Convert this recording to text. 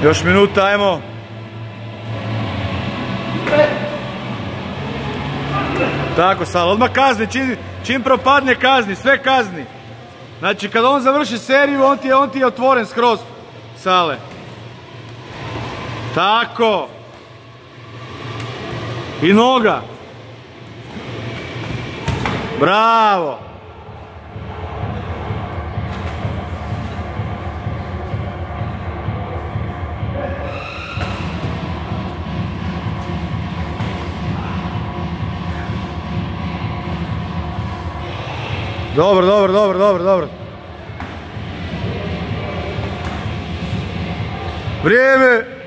Još minuta, ajmo. Tako, Sale, odmah kazni, čim propadne kazni, sve kazni. Znači, kad on završi seriju, on ti je otvoren skroz, Sale. Tako. I noga. Bravo. Dobro. Vrijeme.